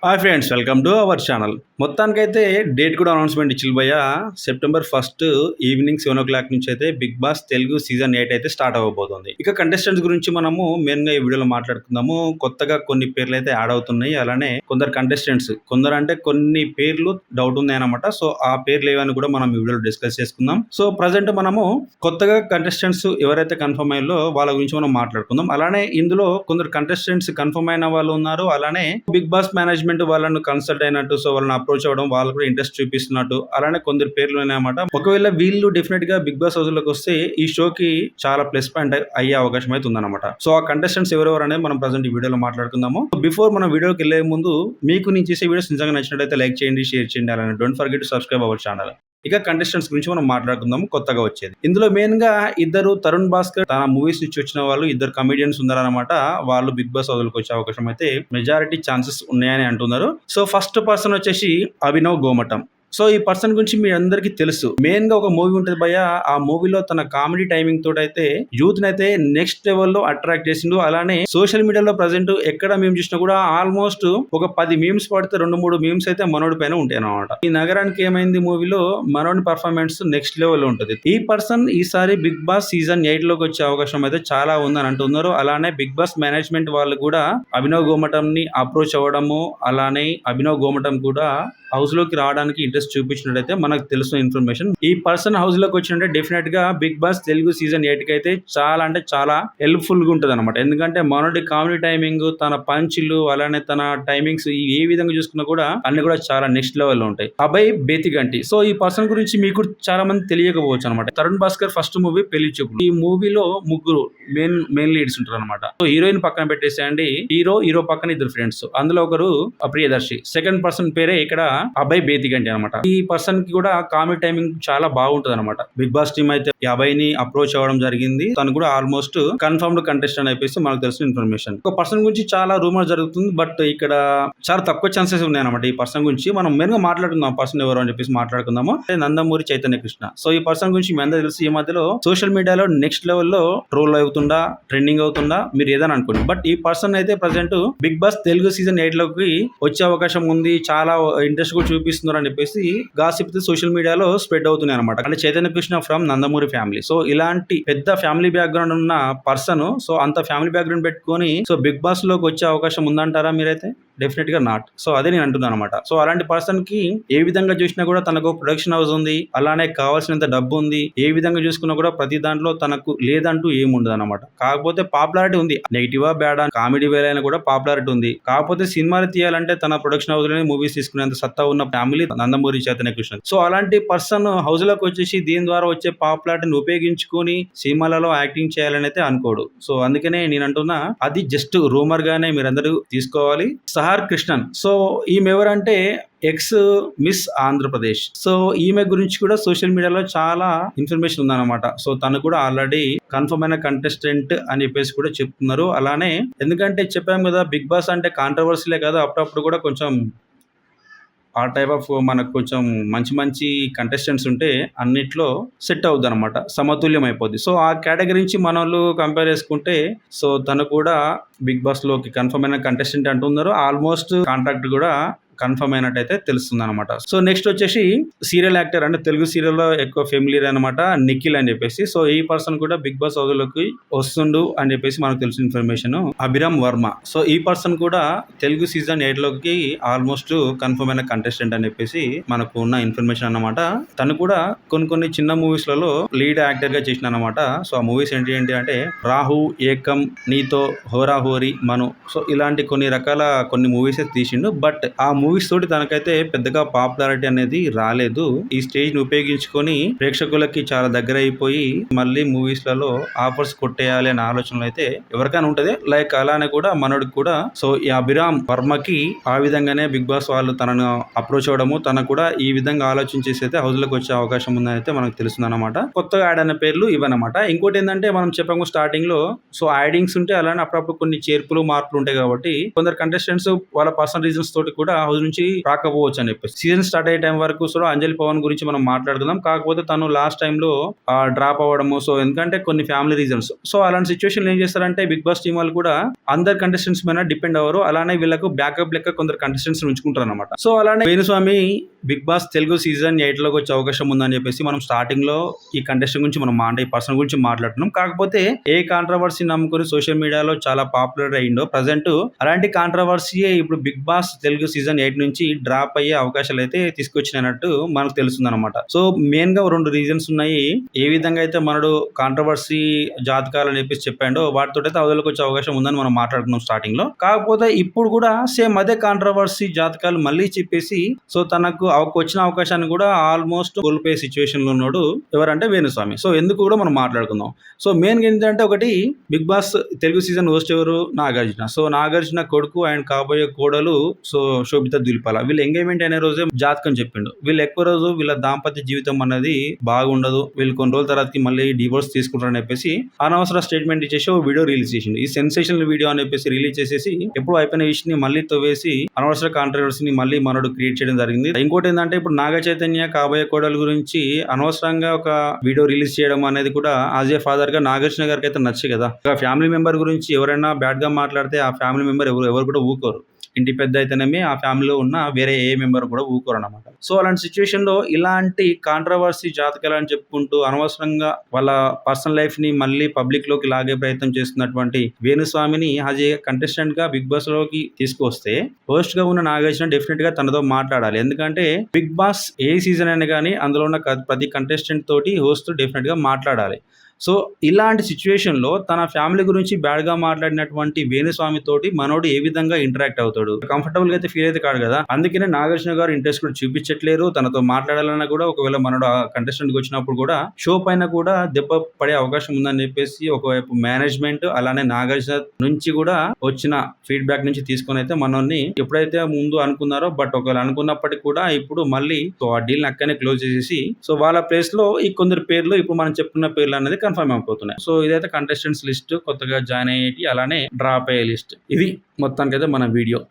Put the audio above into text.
Hi friends, welcome to our channel. మొత్తానికైతే date కూడా announcement ఇచ్చింది భయ్య. సెప్టెంబర్ 1 ఈవినింగ్ 7 నుంచి అయితే బిగ్ బాస్ తెలుగు సీజన్ 8 అయితే స్టార్ట్ అవ్వబోతుంది. ఇక కంటెస్టెంట్స్ గురించి మనము మెయిన్గా ఈ వీడియోలో మాట్లాడుకుందాము. కొత్తగా కొన్ని పేర్లు అయితే యాడ్ అవుతున్నాయి. అలానే కొందరు కంటెస్టెంట్స్ అంటే కొన్ని పేర్లు డౌట్ ఉన్నాయన్నమాట. సో ఆ పేర్లు ఏవని కూడా మనం ఈ వీడియోలో డిస్కస్ చేసుకుందాం. సో ప్రజెంట్ మనము కొత్తగా కంటెస్టెంట్స్ ఎవరైతే కన్ఫర్మ్ అయ్యారో వాళ్ళ గురించి మనం మాట్లాడుకుందాం. అలానే ఇందులో కొందరు కంటెస్టెంట్స్ కన్ఫర్మ్ అయిన వాళ్ళు ఉన్నారు. అలానే బిగ్ బాస్ మేనేజ్మెంట్ వాళ్ళను కన్సల్ట్ అయినట్టు, సో వాళ్ళని అప్రోచ్ అవ్వడం, వాళ్ళు కూడా ఇంట్రెస్ట్ చూపిస్తున్నట్టు అలానే కొందరు పేర్లు ఉన్నాయన్నమాట. ఒకవేళ వీళ్ళు డెఫినెట్ గా బిగ్ బాస్ హౌస్ లోకి వస్తే ఈ షోకి చాలా ప్లస్ పాయింట్ అయ్యే అవకాశం అయితే ఉందన్నమాట. సో ఆ కంటెస్టెంట్స్ ఎవరెవరు అనేది మనం ప్రజెంట్ ఈ వీడియోలో మాట్లాడుకుందాము. బిఫోర్ మనం వీడియోకి వెళ్లే ముందు మీకు నేను చేసే వీడియోస్ నిజంగా నచ్చినట్లయితే లైక్ చేయండి, షేర్ చేయండి. అలానే don't forget to subscribe our channel. ఇక కంటెస్టెంట్స్ గురించి మనం మాట్లాడుకుందాము. కొత్తగా వచ్చేది ఇందులో మెయిన్ గా ఇద్దరు తరుణ్ భాస్కర్ తన మూవీస్ నుంచి వచ్చిన వాళ్ళు ఇద్దరు కమెడియన్స్ ఉన్నారనమాట. వాళ్ళు బిగ్ బాస్ హౌస్లోకి వచ్చే అవకాశం అయితే మెజారిటీ ఛాన్సెస్ ఉన్నాయని అంటున్నారు. సో ఫస్ట్ పర్సన్ వచ్చేసి అభినవ్ గోమటం. సో ఈ పర్సన్ గురించి మీ అందరికి తెలుసు. మెయిన్ గా ఒక మూవీ ఉంటుంది భయ్య. ఆ మూవీలో తన కామెడీ టైమింగ్ తోటి అయితే యూత్ నైతే నెక్స్ట్ లెవెల్లో అట్రాక్ట్ చేసిండు. అలానే సోషల్ మీడియాలో ప్రజెంట్ ఎక్కడ మేము చూసినా కూడా ఆల్మోస్ట్ ఒక 10 మీమ్స్ పడితే 2-3 మీమ్స్ అయితే మనోడి పైన ఉంటాయి అన్నమాట. ఈ నగరానికి ఏమైంది మూవీలో మనోడి పర్ఫార్మెన్స్ నెక్స్ట్ లెవెల్లో ఉంటుంది. ఈ పర్సన్ ఈసారి బిగ్ బాస్ సీజన్ 8 లోకి వచ్చే అవకాశం అయితే చాలా ఉందని అంటున్నారు. అలానే బిగ్ బాస్ మేనేజ్మెంట్ వాళ్ళు కూడా అభినవ్ గోమటం ని అప్రోచ్ అవ్వడము, అలానే అభినవ్ గోమటం కూడా హౌస్ లోకి రావడానికి ఇంట్రెస్ట్ చూపించినట్టయితే మనకు తెలుసు ఇన్ఫర్మేషన్. ఈ పర్సన్ హౌస్ లోకి వచ్చినట్టే డెఫినెట్ గా బిగ్ బాస్ తెలుగు సీజన్ 8 కి అయితే చాలా అంటే చాలా హెల్ప్ఫుల్ గా ఉంటది అనమాట. ఎందుకంటే మనోడి కామెడీ టైమింగ్, తన పంచులు, అలానే తన టైమింగ్స్ ఏ విధంగా చూసుకున్నా కూడా అన్ని కూడా చాలా నెక్స్ట్ లెవెల్ లో ఉంటాయి. అభయ్ బేతిగంటి. సో ఈ పర్సన్ గురించి మీకు చాలా మంది తెలియకపోవచ్చు అనమాట. తరుణ్ భాస్కర్ ఫస్ట్ మూవీ పెళ్లి చూపులు. ఈ మూవీలో ముగ్గురు మెయిన్ లీడ్స్ ఉంటారు అనమాట. సో హీరోయిన్ పక్కన పెట్టేసేయండి, హీరో పక్కన ఇద్దరు ఫ్రెండ్స్. అందులో ఒకరు ప్రియదర్శి. సెకండ్ పర్సన్ పేరే ఇక్కడ అభయ్ బేతిగంటి అనమాట. ఈ పర్సన్ కి కూడా కామెడీ టైమింగ్ చాలా బాగుంటది అనమాట. బిగ్ బాస్ టీమ్ అయితే అభయ్ ని అప్రోచ్ అవ్వడం జరిగింది. తను కూడా ఆల్మోస్ట్ కన్ఫర్మ్డ్ కంటెస్టెంట్ అయిపోయి మనకు తెలిసిన ఇన్ఫర్మేషన్. ఒక పర్సన్ గురించి చాలా రూమర్ జరుగుతుంది, బట్ ఇక్కడ చాలా తక్కువ ఛాన్సెస్ ఉన్నాయి అనమాట. ఈ పర్సన్ గురించి మనం మెయిన్ గా మాట్లాడుకుందాం. పర్సన్ ఎవరు అని చెప్పేసి మాట్లాడుకుందాము. నందమూరి చైతన్య కృష్ణ. సో ఈ పర్సన్ గురించి మీ అందరూ తెలుసు. ఈ మధ్యలో సోషల్ మీడియాలో నెక్స్ట్ లెవెల్లో ట్రోల్ అవుతుందా, ట్రెండింగ్ అవుతుందా, మీరు ఏదని అనుకోండి. బట్ ఈ పర్సన్ అయితే present Bigg Boss Telugu season 8 లోకి వచ్చే అవకాశం ఉంది. చాలా ఇంట్రెస్ట్ కూడా చూపిస్తున్నారు అని చెప్పేసి గాసిప్ సోషల్ మీడియాలో స్ప్రెడ్ అవుతున్నాయి అనమాట. అంటే Chaitanya Krishna from Nandamuri family. So ఇలాంటి పెద్ద ఫ్యామిలీ బ్యాక్గ్రౌండ్ ఉన్న పర్సన్, సో అంత ఫ్యామిలీ బ్యాక్గ్రౌండ్ పెట్టుకొని సో బిగ్ బాస్ లోకి వచ్చే అవకాశం ఉందంటారా మీరైతే? డెఫినెట్ గా నాట్. సో అదే నేను అంటున్నాను అనమాట. సో అలాంటి పర్సన్ కి ఏ విధంగా చూసినా కూడా తనకు ప్రొడక్షన్ హౌస్ ఉంది, అలానే కావాల్సినంత డబ్బు ఉంది. ఏ విధంగా చూసుకున్నా కూడా ప్రతి దాంట్లో తనకు లేదంటూ ఏముండదు అనమాట. కాకపోతే పాపులారిటీ ఉంది. నెగిటివా బ్యాడా, కామెడీ వేలైనా కూడా పాపులారిటీ ఉంది. కాకపోతే సినిమాలు తీయాలంటే తన ప్రొడక్షన్ హౌస్ లోనే మూవీస్ తీసుకునేంత సత్తా ఉన్న ఫ్యామిలీ నందమూరి చైతన్య కృష్ణ. సో అలాంటి పర్సన్ హౌస్ లోకి వచ్చేసి దీని ద్వారా వచ్చే పాపులారిటీని ఉపయోగించుకొని సినిమాలలో యాక్టింగ్ చేయాలని అయితే అనుకోడు. సో అందుకనే నేను అంటున్నా, అది జస్ట్ రూమర్ గానే మీరందరూ తీసుకోవాలి. సహార్ కృష్ణన్. సో ఈమె ఎవరంటే ఎక్స్ మిస్ ఆంధ్రప్రదేశ్. సో ఈమె గురించి కూడా సోషల్ మీడియాలో చాలా ఇన్ఫర్మేషన్ ఉందన్నమాట. సో తను కూడా ఆల్రెడీ కన్ఫర్మ్ అయిన కంటెస్టెంట్ అని చెప్పేసి కూడా చెప్తున్నారు. అలానే ఎందుకంటే చెప్పాం కదా, బిగ్ బాస్ అంటే కాంట్రవర్సీలే కదా, అప్పుడప్పుడు కూడా కొంచెం ఆ టైప్ ఆఫ్ మనకు కొంచెం మంచి కంటెస్టెంట్స్ ఉంటే అన్నిట్లో సెట్ అవుద్ది అనమాట, సమతుల్యం అయిపోద్ది. సో ఆ కేటగిరీ నుంచి మన వాళ్ళు కంపేర్ చేసుకుంటే సో తను కూడా బిగ్ బాస్ లోకి కన్ఫర్మ్ అయిన కంటెస్టెంట్ అంటున్నారు. ఆల్మోస్ట్ కాంట్రాక్ట్ కూడా కన్ఫర్మ్ అయినట్టయితే తెలుస్తుంది అనమాట. సో నెక్స్ట్ వచ్చేసి సీరియల్ యాక్టర్, అంటే తెలుగు సీరియల్లో ఎక్కువ ఫెమిలియర్ అనమాట, నిఖిల్ అని చెప్పేసి. సో ఈ పర్సన్ కూడా బిగ్ బాస్ హౌస్ లోకి వస్తుండు అని చెప్పేసి మనకు తెలిసిన ఇన్ఫర్మేషన్. అభిరామ్ వర్మ. సో ఈ పర్సన్ కూడా తెలుగు సీజన్ 8 లోకి ఆల్మోస్ట్ కన్ఫర్మ్ అయిన కంటెస్టెంట్ అని చెప్పేసి మనకు ఉన్న ఇన్ఫర్మేషన్ అన్నమాట. తను కూడా కొన్ని చిన్న మూవీస్ లలో లీడ్ యాక్టర్ గా చేసిన అనమాట. సో ఆ మూవీస్ ఏంటి అంటే రాహు, ఏకం, నీతో, హోరా హోరీ, మను. సో ఇలాంటి కొన్ని మూవీస్ తీసిండు. బట్ ఆ మూవీస్ తోటి తనకైతే పెద్దగా పాపులారిటీ అనేది రాలేదు. ఈ స్టేజ్ ని ఉపయోగించుకొని ప్రేక్షకులకి చాలా దగ్గర అయిపోయి మళ్ళీ మూవీస్ లలో ఆఫర్స్ కొట్టేయాలి అనే ఆలోచనలు అయితే ఎవరికైనా ఉంటది. లైక్ అలానే కూడా మనోడికి కూడా. సో ఈ అభిరామ్ వర్మకి ఆ విధంగానే బిగ్ బాస్ వాళ్ళు తనను అప్రోచ్ అవ్వడము, తనకు కూడా ఈ విధంగా ఆలోచించేసి అయితే హౌస్ లోకి వచ్చే అవకాశం ఉందని అయితే మనకు తెలుస్తుంది అనమాట. కొత్తగా యాడ్ అయిన పేర్లు ఇవన్నమాట. ఇంకోటి ఏంటంటే మనం చెప్పాము స్టార్టింగ్ లో, సో యాడింగ్స్ ఉంటే అలానే అప్పుడప్పుడు కొన్ని చేర్పులు మార్పులు ఉంటాయి కాబట్టి కొందరు కంటెస్టెంట్స్ వాళ్ళ పర్సనల్ రీజన్స్ తోటి కూడా హౌస్ నుంచి రాకపోవచ్చు అని చెప్పేసి. సీజన్ స్టార్ట్ అయ్యే టైం వరకు సో అంజలి పవన్ గురించి మనం మాట్లాడుకుందాం. కాకపోతే తను లాస్ట్ టైంలో డ్రాప్ అవ్వడము, సో ఎందుకంటే కొన్ని ఫ్యామిలీ రీజన్స్. సో అలాంటి సిచ్యువేషన్ ఏం చేస్తారంటే బిగ్ బాస్ టీం వాళ్ళు కూడా అందరు కంటెస్టెంట్స్ మీద డిపెండ్ అవ్వరు. అలానే వీళ్ళకు బ్యాకప్ లెక్క కొందరు కంటెస్టెంట్స్ ఉంచుకుంటారు అనమాట. సో అలానే Venuswamy Bigg Boss Telugu season 8 లోకి వచ్చే అవకాశం ఉందని చెప్పేసి మనం స్టార్టింగ్ లో ఈ కంటెస్టెంట్ గురించి మనం ఈ పర్సన్ గురించి మాట్లాడుతున్నాం. కాకపోతే ఏ కాంట్రవర్సీ నమ్ముకుని సోషల్ మీడియాలో చాలా పాపులర్ అయ్యిండో ప్రజెంట్ అలాంటి కాంట్రవర్సీయే ఇప్పుడు బిగ్ బాస్ తెలుగు సీజన్ 8 నుంచి డ్రాప్ అయ్యే అవకాశాలు అయితే తీసుకొచ్చినట్టు మనకు తెలుస్తుంది అనమాట. సో మెయిన్ గా 2 రీజన్స్ ఉన్నాయి. ఏ విధంగా అయితే మనడు కాంట్రవర్సీ జాతకాలు అని చెప్పేసి చెప్పాడో వాటితో అయితే అవతలకు వచ్చే అవకాశం ఉందని మనం మాట్లాడుకున్నాం స్టార్టింగ్ లో. కాకపోతే ఇప్పుడు కూడా సేమ్ అదే కాంట్రవర్సీ జాతకాలు మళ్ళీ చెప్పేసి సో తనకు వచ్చిన అవకాశాన్ని కూడా ఆల్మోస్ట్ కోల్పోయే సిచ్యువేషన్ లో ఉన్నాడు ఎవరంటే వేణుస్వామి. సో ఎందుకు కూడా మనం మాట్లాడుకుందాం. సో మెయిన్ ఏంటంటే ఒకటి Bigg Boss Telugu season host ఎవరు? నాగార్జున. సో నాగార్జున కొడుకు అండ్ కాబోయే కోడలు సో శోభిత దులిపాల. వీళ్ళు ఎంగేజ్మెంట్ అనే రోజే జాతకం చెప్పిండు. వీళ్ళు ఎక్కువ రోజు వీళ్ళ దాంపత్య జీవితం అనేది బాగుండదు, వీళ్ళు కొన్ని రోజుల తర్వాతకి మళ్ళీ డివోర్స్ తీసుకుంటారని చెప్పేసి అనవసర స్టేట్మెంట్ ఇచ్చేసి ఓ వీడియో రిలీజ్ చేసిండు. ఈ సెన్సేషనల్ వీడియో అని చెప్పేసి రిలీజ్ చేసేసి ఎప్పుడు అయిపోయిన విషయాన్ని మళ్ళీ తవ్వేసి అనవసర కాంట్రవర్సీని మళ్ళీ మనోడు క్రియేట్ చేయడం జరిగింది. ఇంకోటి ఏంటంటే ఇప్పుడు నాగ చైతన్య కాబోయే కోడల గురించి అనవసరంగా ఒక వీడియో రిలీజ్ చేయడం అనేది కూడా యాజ్ ఏ ఫాదర్ గా నాగార్జున గారికి అయితే నచ్చే కదా. ఒక ఫ్యామిలీ మెంబర్ గురించి ఎవరైనా బ్యాడ్ గా మాట్లాడితే ఆ ఫ్యామిలీ మెంబర్ ఎవరు కూడా ఊకోరు. ఇంటి పెద్ద అయితేనేమి ఆ ఫ్యామిలీలో ఉన్న వేరే ఏ మెంబర్ కూడా ఊకోరు అనమాట. సో అలాంటి సిచ్యువేషన్ లో ఇలాంటి కాంట్రవర్సీ జాతకాలు అని చెప్పుకుంటూ అనవసరంగా వాళ్ళ పర్సనల్ లైఫ్ ని మళ్ళీ పబ్లిక్ లోకి లాగే ప్రయత్నం చేస్తున్నటువంటి వేణుస్వామిని యాజ్ ఏ కంటెస్టెంట్ గా బిగ్ బాస్ లోకి తీసుకొస్తే హోస్ట్ గా ఉన్న నాగార్జున డెఫినెట్ గా తనతో మాట్లాడాలి. ఎందుకంటే బిగ్ బాస్ ఏ సీజన్ అయినా కానీ అందులో ఉన్న ప్రతి కంటెస్టెంట్ తోటి హోస్ట్ డెఫినెట్ గా మాట్లాడాలి. సో ఇలాంటి సిచ్యువేషన్లో తన ఫ్యామిలీ గురించి బ్యాడ్గా మాట్లాడినటువంటి వేణుస్వామి తోటి మనోడు ఏ విధంగా ఇంటరాక్ట్ అవుతాడు? కంఫర్టబుల్ గా అయితే ఫీల్ అయితే కాదు కదా. అందుకనే నాగార్జున గారు ఇంట్రెస్ట్ కూడా చూపించట్లేరు. తనతో మాట్లాడాలన్నా కూడా ఒకవేళ మనోడు కంటెస్టెంట్ వచ్చినప్పుడు కూడా షో పైన కూడా దెబ్బ పడే అవకాశం ఉందని చెప్పేసి ఒకవైపు మేనేజ్మెంట్ అలానే నాగార్జున నుంచి కూడా వచ్చిన ఫీడ్బ్యాక్ నుంచి తీసుకొని అయితే మనల్ని ఎప్పుడైతే ముందు అనుకున్నారో బట్ ఒకవేళ అనుకున్నప్పటికీ కూడా ఇప్పుడు మళ్ళీ ఆ డీల్ అక్కనే క్లోజ్ చేసేసి సో వాళ్ళ ప్లేస్ లో ఈ కొందరు పేర్లు ఇప్పుడు మనం చెప్పుకున్న పేర్లు అనేది కన్ఫర్మ్ అయిపోతున్నాయి. సో ఇదైతే కంటెస్టెంట్స్ లిస్ట్, కొత్తగా జాయిన్ అయ్యేటి అలానే డ్రాప్ అయ్యే లిస్ట్. ఇది మొత్తానికైతే మన వీడియో.